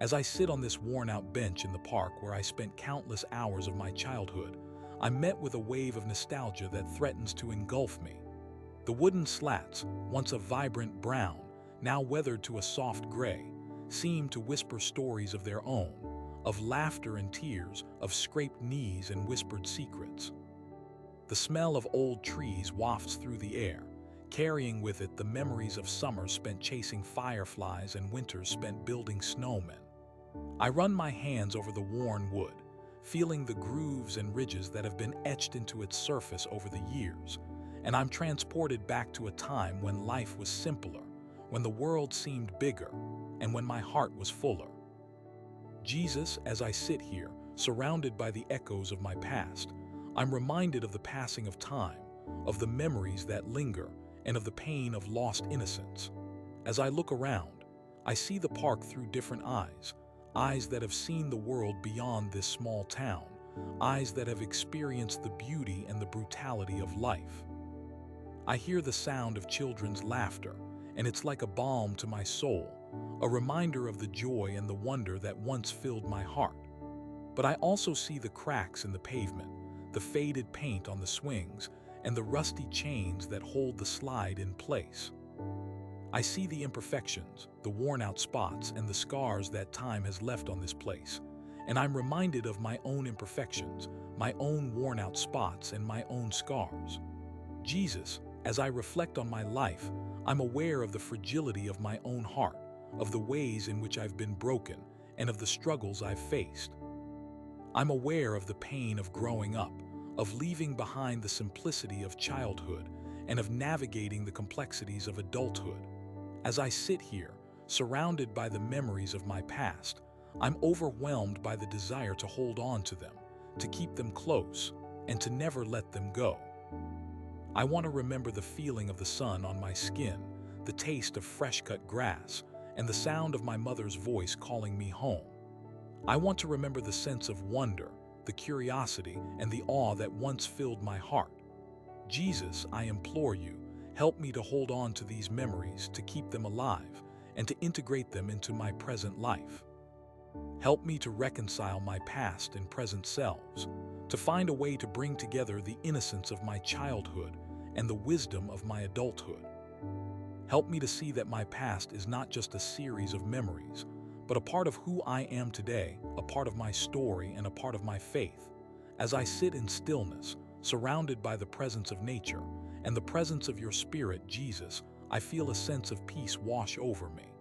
As I sit on this worn-out bench in the park where I spent countless hours of my childhood, I'm met with a wave of nostalgia that threatens to engulf me. The wooden slats, once a vibrant brown, now weathered to a soft gray, seem to whisper stories of their own, of laughter and tears, of scraped knees and whispered secrets. The smell of old trees wafts through the air, carrying with it the memories of summers spent chasing fireflies and winters spent building snowmen. I run my hands over the worn wood, feeling the grooves and ridges that have been etched into its surface over the years, and I'm transported back to a time when life was simpler, when the world seemed bigger, and when my heart was fuller. Jesus, as I sit here, surrounded by the echoes of my past, I'm reminded of the passing of time, of the memories that linger, and of the pain of lost innocence. As I look around, I see the park through different eyes, eyes that have seen the world beyond this small town, eyes that have experienced the beauty and the brutality of life. I hear the sound of children's laughter, and it's like a balm to my soul, a reminder of the joy and the wonder that once filled my heart. But I also see the cracks in the pavement, the faded paint on the swings, and the rusty chains that hold the slide in place. I see the imperfections, the worn-out spots, and the scars that time has left on this place, and I'm reminded of my own imperfections, my own worn-out spots, and my own scars. Jesus, as I reflect on my life, I'm aware of the fragility of my own heart, of the ways in which I've been broken, and of the struggles I've faced. I'm aware of the pain of growing up, of leaving behind the simplicity of childhood, and of navigating the complexities of adulthood. As I sit here, surrounded by the memories of my past, I'm overwhelmed by the desire to hold on to them, to keep them close, and to never let them go. I want to remember the feeling of the sun on my skin, the taste of fresh-cut grass, and the sound of my mother's voice calling me home. I want to remember the sense of wonder, the curiosity, and the awe that once filled my heart. Jesus, I implore you, help me to hold on to these memories, to keep them alive, and to integrate them into my present life. Help me to reconcile my past and present selves, to find a way to bring together the innocence of my childhood and the wisdom of my adulthood. Help me to see that my past is not just a series of memories, but a part of who I am today, a part of my story and a part of my faith. As I sit in stillness, surrounded by the presence of nature and the presence of your Spirit, Jesus, I feel a sense of peace wash over me.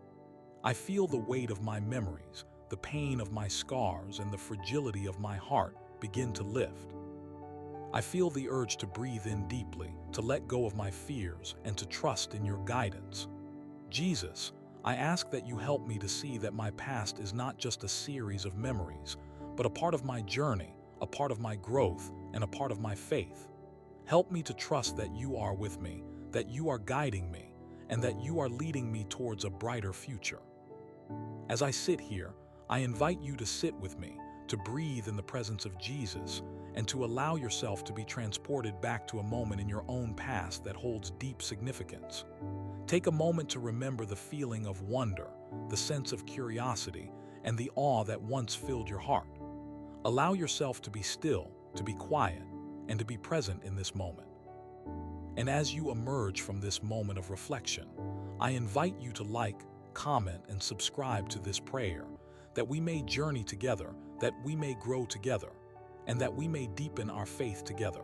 I feel the weight of my memories, the pain of my scars, and the fragility of my heart begin to lift. I feel the urge to breathe in deeply, to let go of my fears, and to trust in your guidance. Jesus, I ask that you help me to see that my past is not just a series of memories, but a part of my journey, a part of my growth, and a part of my faith. Help me to trust that you are with me, that you are guiding me, and that you are leading me towards a brighter future. As I sit here, I invite you to sit with me, to breathe in the presence of Jesus, and to allow yourself to be transported back to a moment in your own past that holds deep significance. Take a moment to remember the feeling of wonder, the sense of curiosity, and the awe that once filled your heart. Allow yourself to be still, to be quiet, and to be present in this moment. And as you emerge from this moment of reflection, I invite you to like, comment, and subscribe to this prayer, that we may journey together, that we may grow together, and that we may deepen our faith together.